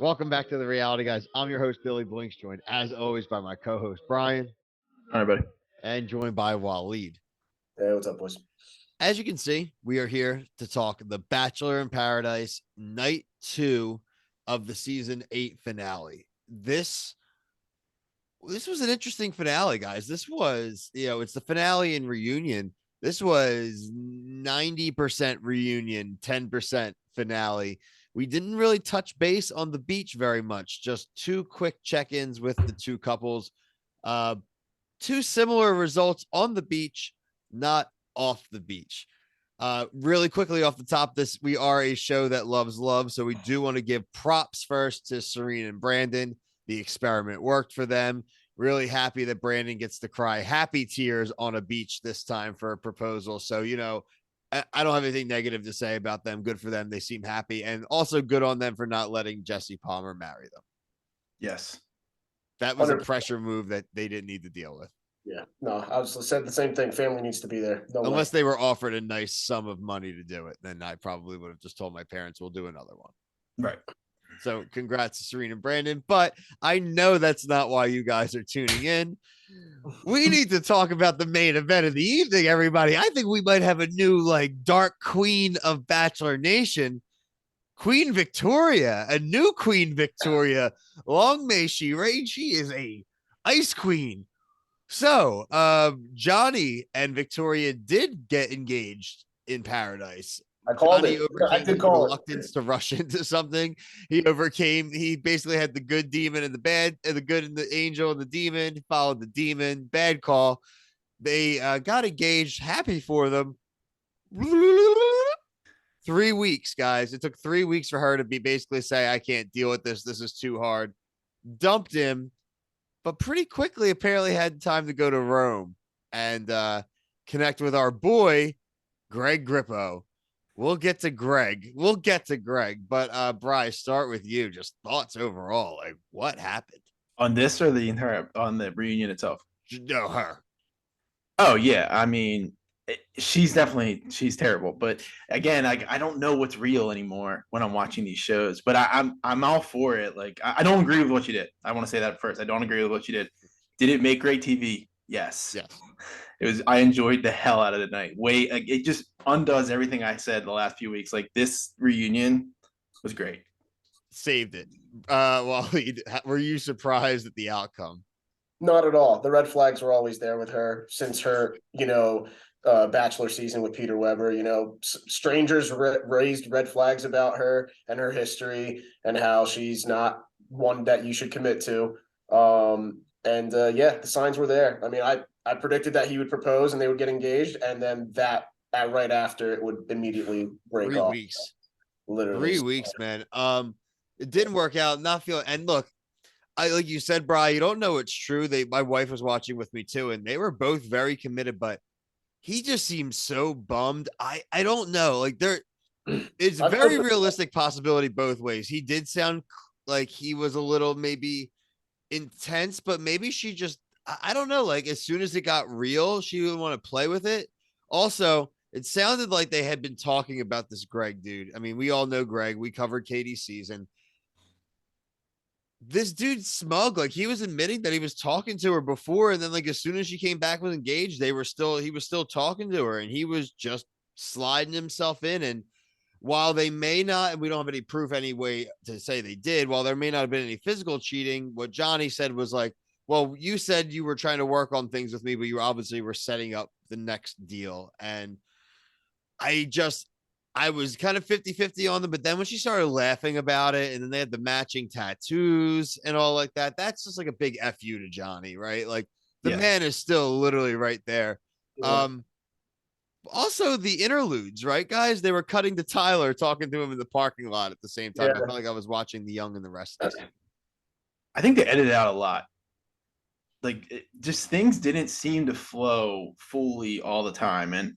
Welcome back to the Reality Guys. I'm your host, Billy Blinks, joined as always by my co host, Brian, All right, buddy. and joined by Waleed. Hey, what's up, boys? As you can see, we are here to talk The Bachelor in Paradise, night 2 of the season 8 finale. This was an interesting finale, guys. This was, it's the finale and reunion. This was 90% reunion, 10% finale. We didn't really touch base on the beach very much, just two quick check-ins with the two couples. Two similar results on the beach, not off the beach. Really quickly off the top, we are a show that loves love, so we do want to give props first to Serena and Brandon. The experiment worked for them. Really happy that Brandon gets to cry happy tears on a beach this time for a proposal. So, I don't have anything negative to say about them. Good for them. They seem happy, and also good on them for not letting Jesse Palmer marry them. Yes. That was 100%. a pressure move that they didn't need to deal with. Yeah, no, I was said the same thing. Family needs to be there. No Unless way. they were offered a nice sum of money to do it, then I probably would have just told my parents we'll do another one. Right. So congrats to Serena and Brandon, but I know that's not why you guys are tuning in. We need to talk about the main event of the evening, everybody. I think we might have a new dark queen of Bachelor Nation, Queen Victoria, a new Queen Victoria. Long may she reign. She is a ice queen. So, Johnny and Victoria did get engaged in Paradise. I called Johnny it. I overcame did his call reluctance to rush into something. He basically had the good demon and the bad, and the good and the angel and the demon. He followed the demon. Bad call. They got engaged. Happy for them. 3 weeks, guys. It took 3 weeks for her to basically say, I can't deal with this. This is too hard. Dumped him, but pretty quickly apparently had time to go to Rome and connect with our boy, Greg Grippo. We'll get to Greg. But Bryce, start with you. Just thoughts overall. Like, what happened? On this or on the reunion itself? No, her. Oh yeah, I mean, she's terrible. But again, I don't know what's real anymore when I'm watching these shows. But I'm all for it. Like I don't agree with what you did. I want to say that first. I don't agree with what you did. Did it make great TV? Yes. Yes. It was. I enjoyed the hell out of the night. It just undoes everything I said the last few weeks. Like this reunion was great. Saved it. Were you surprised at the outcome? Not at all. The red flags were always there with her since her, Bachelor season with Peter Weber. Strangers raised red flags about her and her history and how she's not one that you should commit to. The signs were there. I mean, I predicted that he would propose and they would get engaged, and then right after it would immediately break 3 off. weeks. Literally 3 weeks, man. It didn't work out. Not feeling. And look, like you said, Brian, you don't know it's true. My wife was watching with me too, and they were both very committed, but he just seems so bummed. I don't know. Like it's a very realistic possibility both ways. He did sound like he was a little maybe intense, but maybe she just, I don't know. Like as soon as it got real, she would want to play with it. Also, it sounded like they had been talking about this Greg dude. I mean, we all know Greg. We covered Katie's season. This dude's smug. Like he was admitting that he was talking to her before, and then like as soon as she came back with engaged, he was still talking to her, and he was just sliding himself in. And while they may not, and we don't have any proof anyway to say they did, while there may not have been any physical cheating, what Johnny said was like, well, you said you were trying to work on things with me, but you obviously were setting up the next deal. And I was kind of 50-50 on them, but then when she started laughing about it, and then they had the matching tattoos and all like that, that's just like a big F you to Johnny, right? Like the man is still literally right there. Yeah. Also the interludes, right, guys? They were cutting to Tyler talking to him in the parking lot at the same time. Yeah. I felt like I was watching The Young and the Restless. I think they edited out a lot. Like just things didn't seem to flow fully all the time. And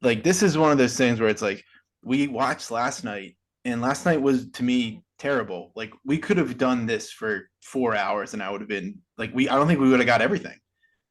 like, this is one of those things where it's like, we watched last night, and last night was to me terrible. Like we could have done this for 4 hours and I would have been like, I don't think we would have got everything.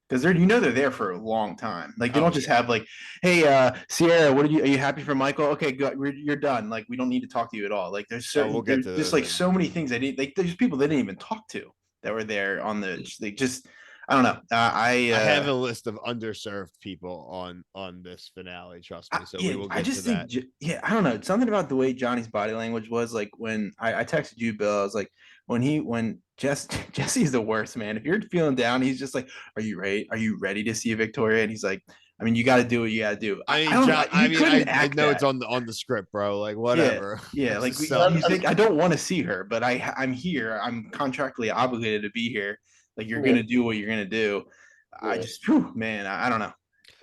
because they're there for a long time. Like they don't just have like, hey, Sierra, are you happy for Michael? Okay, good, you're done. Like we don't need to talk to you at all. Like there's certain, we'll get to there's just like so many things I need. Like there's people they didn't even talk to that were there on the. They just, I don't know. I have a list of underserved people on this finale. Trust me. So we will get to that. I don't know. Something about the way Johnny's body language was like when I texted you, Bill. I was like, when Jesse's the worst, man. If you're feeling down, he's just like, "Are you ready? Are you ready to see Victoria?" And he's like, "I mean, you got to do what you got to do." I know it's on the script, bro. Like whatever. Yeah. Like you think I don't want to see her, but I'm here. I'm contractually obligated to be here. Like you're gonna do what you're gonna do. Yeah. I just, man, I don't know.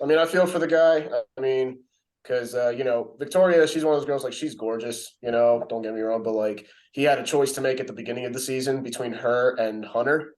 I mean, I feel for the guy. I mean, because Victoria, she's one of those girls. Like she's gorgeous. Don't get me wrong, but like he had a choice to make at the beginning of the season between her and Hunter,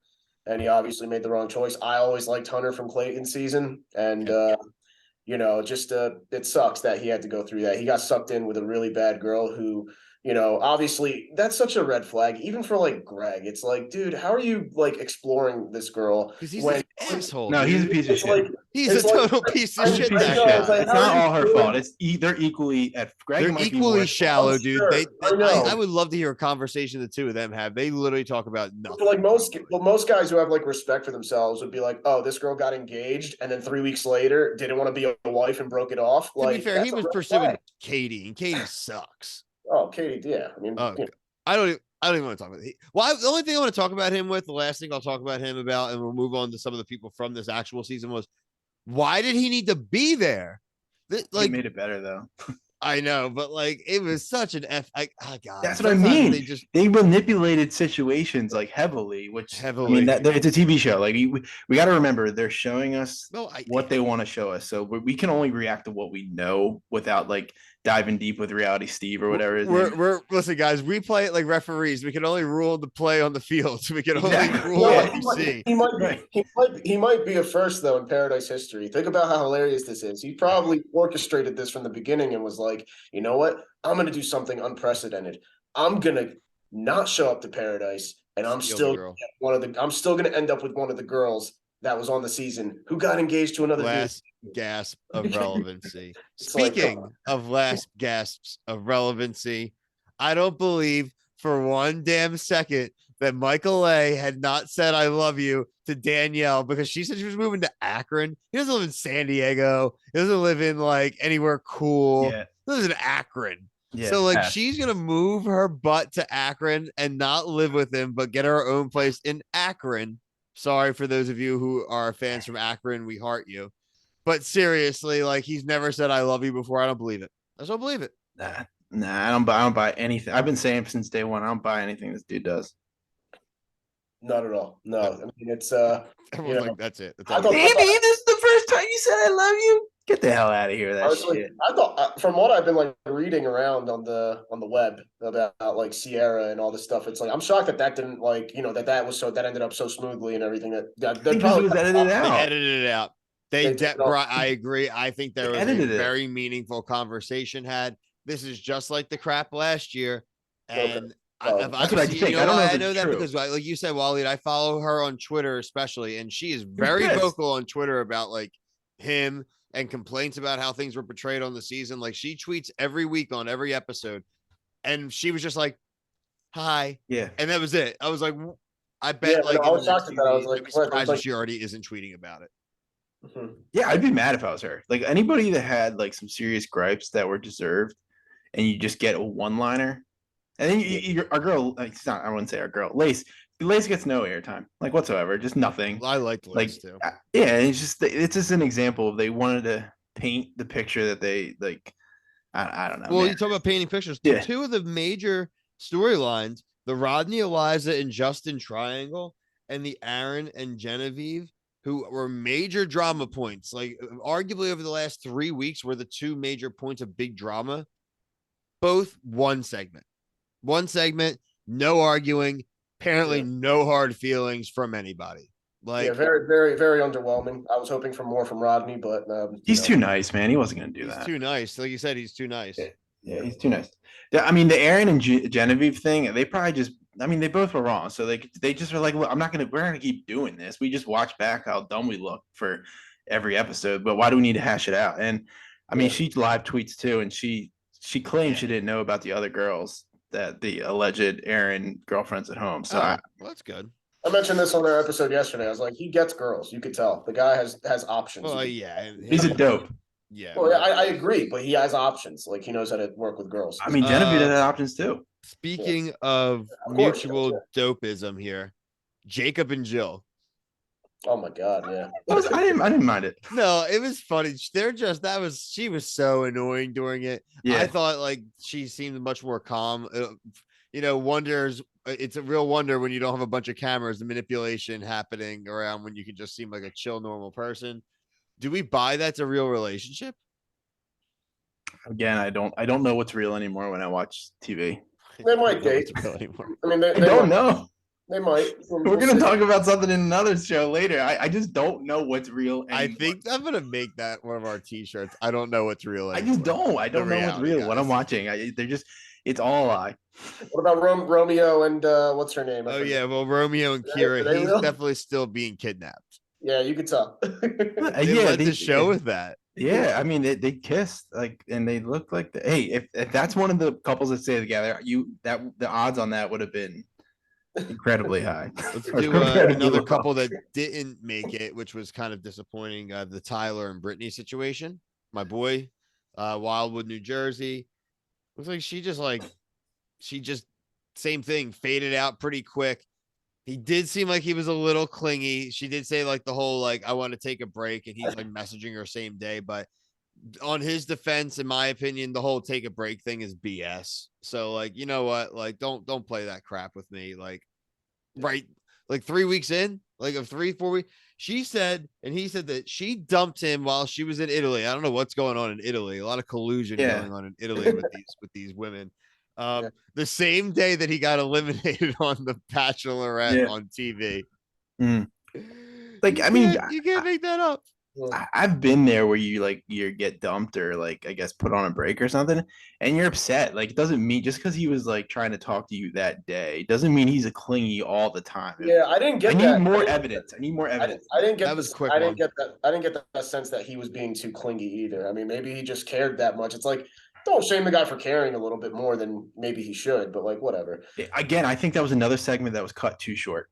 and he obviously made the wrong choice. I always liked Hunter from Clayton's season, and just it sucks that he had to go through that. He got sucked in with a really bad girl who. Obviously that's such a red flag, even for like Greg. It's like, dude, how are you like exploring this girl? Because he's an asshole. No, he's a piece of shit. He's a total piece of shit. It's not all her fault. They're equally at Greg. They're equally shallow, dude. Sure. I would love to hear a conversation the two of them have. They literally talk about nothing. Like most guys who have like respect for themselves would be like, oh, this girl got engaged, and then 3 weeks later didn't want to be a wife and broke it off. To be fair, he was pursuing Katie, and Katie sucks. Oh, Katie, yeah. I mean, I don't even want to talk about it. Well, the only thing I want to talk about him with, the last thing I'll talk about him about, and we'll move on to some of the people from this actual season, was why did he need to be there? He made it better though. I know, but like it was such an God. That's what I mean. They manipulated situations like heavily, I mean, it's a TV show. Like we got to remember they're showing us what they want to show us. So we can only react to what we know without like diving deep with Reality Steve or whatever. We're listen, guys. We play it like referees. We can only rule the play on the field. So we can only rule what we see. He might be a first though in Paradise history. Think about how hilarious this is. He probably orchestrated this from the beginning and was like, you know what? I'm going to do something unprecedented. I'm going to not show up to Paradise, and I'm still going to end up with one of the girls that was on the season who got engaged to another last gasp of relevancy. Speaking of last gasps of relevancy, I don't believe for one damn second that Michael A had not said I love you to Danielle because she said she was moving to Akron. He doesn't live in San Diego. He doesn't live in like anywhere cool. Yeah. He lives in Akron. Yeah, so like she's gonna move her butt to Akron and not live with him, but get her own place in Akron. Sorry for those of you who are fans from Akron. We heart you. But seriously, like he's never said I love you before. I don't believe it. I just don't believe it. Nah, I don't buy anything. I've been saying since day one, I don't buy anything this dude does. Not at all. No. I mean it's everyone's like, that's it. Baby, this is the first time you said I love you. Get the hell out of here. That shit. I thought from what I've been like reading around on the web about like Sierra and all this stuff, it's like I'm shocked that didn't like that ended up so smoothly and everything that probably was edited out. They edited it out. I agree. I think there was a very meaningful conversation had. This is just like the crap last year, and that's what I think. I know that because, like you said, Waleed, I follow her on Twitter especially, and she is very vocal on Twitter about like him and complaints about how things were portrayed on the season. Like she tweets every week on every episode, and she was just like, "Hi," and that was it. I was like, I bet I was shocked at that. I was like, surprised if she already isn't tweeting about it. Mm-hmm. Yeah, I'd be mad if I was her. Like anybody that had like some serious gripes that were deserved, and you just get a one-liner, and then our girl, like, I wouldn't say our girl, Lace gets no airtime, like whatsoever, just nothing. I liked Lace too. Yeah, it's just an example of they wanted to paint the picture that they like. I don't know. Well, you talk about painting pictures. Yeah. Two of the major storylines, the Rodney, Eliza, and Justin triangle, and the Aaron and Genevieve, who were major drama points, like arguably over the last 3 weeks were the two major points of big drama. Both one segment, no arguing. Apparently, no hard feelings from anybody. Like, very, very, very underwhelming. I was hoping for more from Rodney, but he's too nice, man. He wasn't going to do that. He's too nice. Like you said, he's too nice. Yeah, he's too nice. I mean, the Aaron and Genevieve thing, they probably just I mean, they both were wrong. So they just were like, look, we're not gonna keep doing this. We just watch back how dumb we look for every episode. But why do we need to hash it out? And I mean, she live tweets too, and she claims she didn't know about the other girls, that the alleged Aaron girlfriends at home. So well, that's good. I mentioned this on our episode yesterday. I was like, he gets girls. You could tell the guy has options. Well, yeah, he's a dope. Yeah. Well, I agree, but he has options. Like he knows how to work with girls. I mean, Genevieve had options too. Speaking of mutual dopeism here, Jacob and Jill. Oh my god, yeah. I didn't mind it. No, it was funny. She was so annoying during it. Yeah. I thought like she seemed much more calm. It's a real wonder when you don't have a bunch of cameras, the manipulation happening around when you can just seem like a chill, normal person. Do we buy that's a real relationship? Again, I don't know what's real anymore when I watch TV. They might date. I mean, they don't know. They might. We're going to talk about something in another show later. I just don't know what's real anymore. I think I'm going to make that one of our t-shirts. I don't know what's real anymore. I just don't. I don't know what's real. Guys. What I'm watching, it's all a lie. What about Romeo and what's her name? Oh, yeah. Well, Romeo and Kira, he's definitely still being kidnapped. Yeah, you could tell. They led the show with that. Yeah, I mean, they kissed, like, and they looked like hey, if that's one of the couples that stay together, the odds on that would have been incredibly high. Let's do another couple that didn't make it, which was kind of disappointing. The Tyler and Brittany situation. My boy, Wildwood, New Jersey. Looks like she just same thing, faded out pretty quick. He did seem like he was a little clingy. She did say like the whole like I want to take a break, and he's like messaging her same day. But on his defense, in my opinion, the whole take a break thing is BS. So like, you know what? Like don't play that crap with me. Like right, like 3 weeks in, like of 3-4 weeks. She said, and he said that she dumped him while she was in Italy. I don't know what's going on in Italy. A lot of collusion going on in Italy with these women. The same day that he got eliminated on the Bachelorette on TV. Like, I mean, you can't make that up. I've been there where you get dumped or like, I guess, put on a break or something, and you're upset. Like, it doesn't mean just because he was like trying to talk to you that day doesn't mean he's a clingy all the time. Yeah, I didn't get that. I need more evidence. I didn't get that. Was quick. I didn't get that. I didn't get that sense that he was being too clingy either. I mean, maybe he just cared that much. It's like, don't shame the guy for caring a little bit more than maybe he should, but like whatever. Again, I think that was another segment that was cut too short.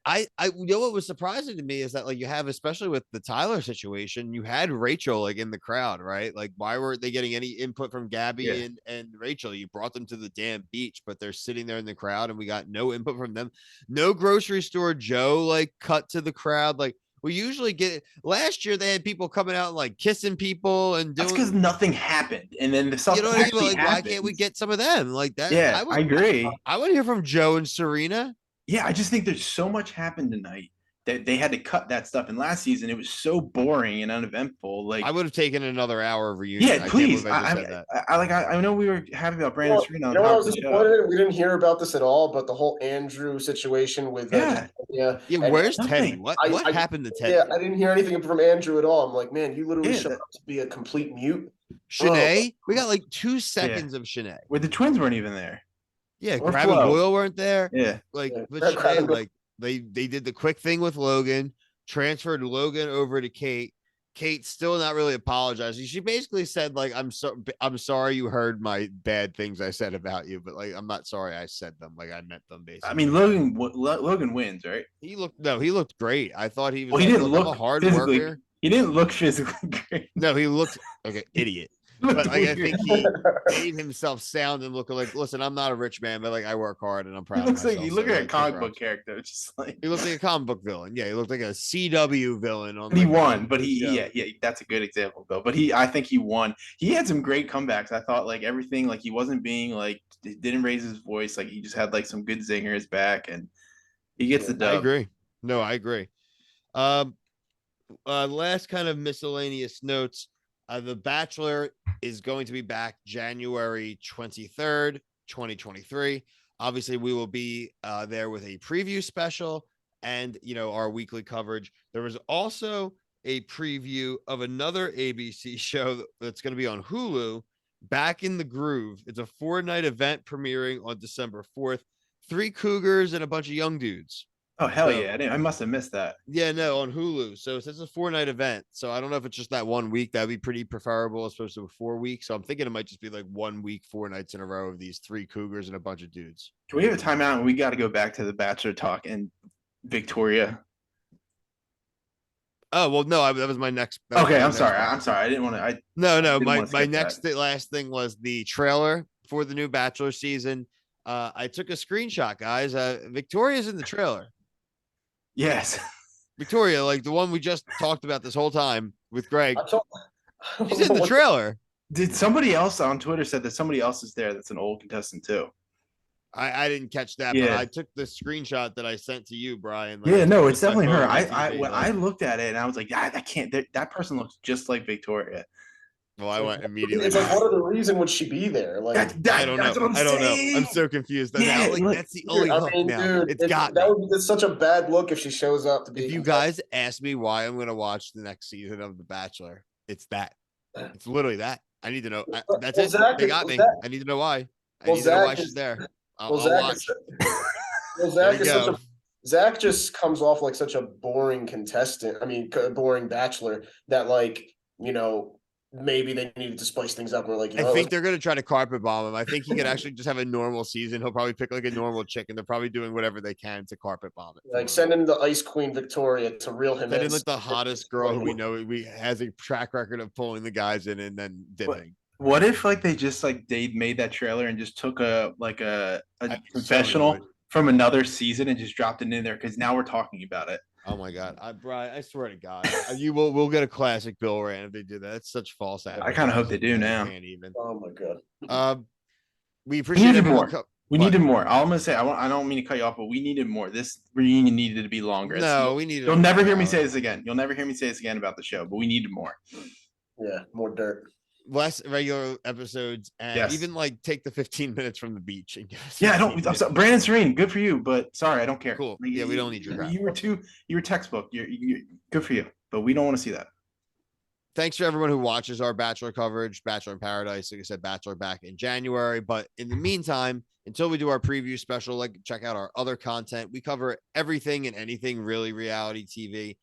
I what was surprising to me is that like you have, especially with the Tyler situation, you had Rachel like in the crowd, right? Like why weren't they getting any input from Gabby and Rachel? You brought them to the damn beach, but they're sitting there in the crowd and we got no input from them. No grocery store Joe like cut to the crowd. Like we usually get last year, they had people coming out and like kissing people and doing. That's because nothing happened, and then the stuff. You know what I mean? Like, why can't we get some of them like that? Yeah, I agree. I want to hear from Joe and Serena. Yeah, I just think there's so much happened tonight that they had to cut that stuff. In last season, it was so boring and uneventful. Like I would have taken another hour of reunion. Yeah, please. I know we were happy about Brandon Serena. You know what I was disappointed in? We didn't hear about this at all, but the whole Andrew situation with where's Teddy? What happened to Teddy? Yeah, I didn't hear anything from Andrew at all. I'm like, man, you literally showed up to be a complete mute. Shanae, we got like 2 seconds of Shanae. Where the twins weren't even there. Yeah, Crab and Boyle weren't there. Yeah, like Shanae, like they did the quick thing with Logan, transferred Logan over to Kate. Kate still not really apologizing. She basically said like, I'm sorry you heard my bad things I said about you, but like I'm not sorry I said them. Like I meant them basically. I mean, Logan wins, right? He looked great. I thought he was. Well, he didn't look a hard physically, worker. He didn't look physically great. No, he looked like an idiot. But like I think he made himself sound and look like, listen, I'm not a rich man, but like I work hard and I'm proud. He looks like you look at a comic book character, just like he looks like a comic book villain. Yeah, he looked like a CW villain. He won, but yeah, that's a good example though. But I think he won. He had some great comebacks. I thought like everything, like he wasn't being like didn't raise his voice, like he just had like some good zingers back, and he gets the dub. I agree. No, I agree. Last kind of miscellaneous notes. The Bachelor is going to be back January 23rd, 2023. Obviously, we will be there with a preview special and, our weekly coverage. There was also a preview of another ABC show that's going to be on Hulu, Back in the Groove. It's a 4-night event premiering on December 4th. 3 cougars and a bunch of young dudes. Oh hell So- yeah! I must have missed that. Yeah, no, on Hulu. So it's a 4-night event. So I don't know if it's just that 1 week. That'd be pretty preferable as opposed to a 4 week. So I'm thinking it might just be like 1 week, 4 nights in a row of these 3 cougars and a bunch of dudes. Can we have a timeout? We got to go back to the Bachelor talk and Victoria. Oh well, no, that was my next. Okay, I'm sorry. I'm sorry. I didn't want to. No. My skip next last thing was the trailer for the new Bachelor season. I took a screenshot, guys. Victoria's in the trailer. Yes. Victoria, like the one we just talked about this whole time with Greg. She's in the What- trailer. Did somebody else on Twitter said that somebody else is there that's an old contestant too? I didn't catch that, but Yeah. I took the screenshot that I sent to you, Brian. Yeah, no, it's just my definitely her. phone on TV, When I looked at it and I was like, yeah, that can't. That person looks just like Victoria. well, I went immediately. It's like, what other reason would she be there? Like, I don't know. That's what I'm I don't know. saying. I'm so confused. Yeah, Like, that's the only hook now. It's got that me. would be such a bad look if she shows up to be. If you guys ask me why I'm going to watch the next season of The Bachelor, it's that. It's literally that. I need to know. That's Well, it. Zach They is- got me. Zach- I need to know why. I well, need to know why Zach she's is- there. Well, I'll Zach watch. well, Zach There is you such go. a Zach just comes off like such a boring contestant. I mean, boring bachelor that like, maybe they needed to spice things up. And we're like, I think they're going to try to carpet bomb him. I think he could actually just have a normal season. He'll probably pick like a normal chick, and they're probably doing whatever they can to carpet bomb it. like send in the Ice Queen Victoria to reel him Send in. in like the hottest girl who we know has a track record of pulling the guys in and then dipping. What if like they just like they made that trailer and just took a confessional from another season and just dropped it in there because now we're talking about it. Oh my god, Brian! I swear to God, we'll get a classic Bill Rand if they do that. It's such false advertising. I kind of hope they do now. Can't even. Oh my god. We appreciate needed everyone. more. We needed more. All I'm gonna say, I don't mean to cut you off, but we needed more. This reunion needed to be longer. No, we needed. You'll never hear me say this again. You'll never hear me say this again about the show, but we needed more. Yeah, more dirt. Less regular episodes, and Yes. even like take the 15 minutes from the beach and give us. Yeah, I 15 don't. I'm minutes. sorry, Brandon Serene, good for you, but sorry, I don't care. Cool. Like, Yeah, we don't need your crap. You were textbook. You're good for you, but we don't want to see that. Thanks for everyone who watches our Bachelor coverage, Bachelor in Paradise. Like I said, Bachelor back in January. But in the meantime, until we do our preview special, check out our other content. We cover everything and anything really reality TV.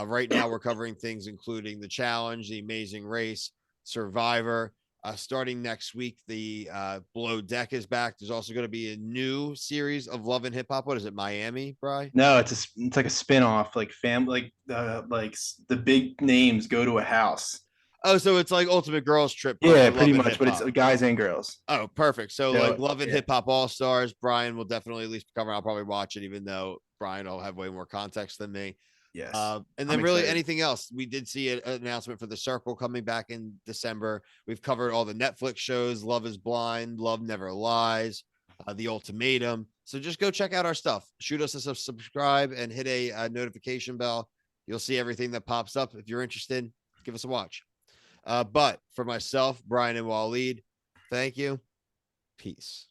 Right now, we're covering things including The Challenge, The Amazing Race, Survivor. Starting next week, the Below Deck is back. There's also going to be a new series of Love and Hip Hop. What is it, Miami, Bri? No, it's like a spin-off, like family, like the big names go to a house. Oh, so it's like Ultimate Girls Trip. but Yeah, for pretty Love and much, but it's Hip Hop. guys and girls. Oh, perfect. So Yeah, Love and yeah. Hip Hop All Stars. Brian will definitely at least cover. I'll probably watch it, even though Brian will have way more context than me. Yes. And then I'm really excited. anything else. We did see an announcement for The Circle coming back in December. We've covered all the Netflix shows, Love is Blind, Love Never Lies, The Ultimatum. So just go check out our stuff. Shoot us a subscribe and hit a notification bell. You'll see everything that pops up. If you're interested, give us a watch. But for myself, Brian and Waleed, thank you. Peace.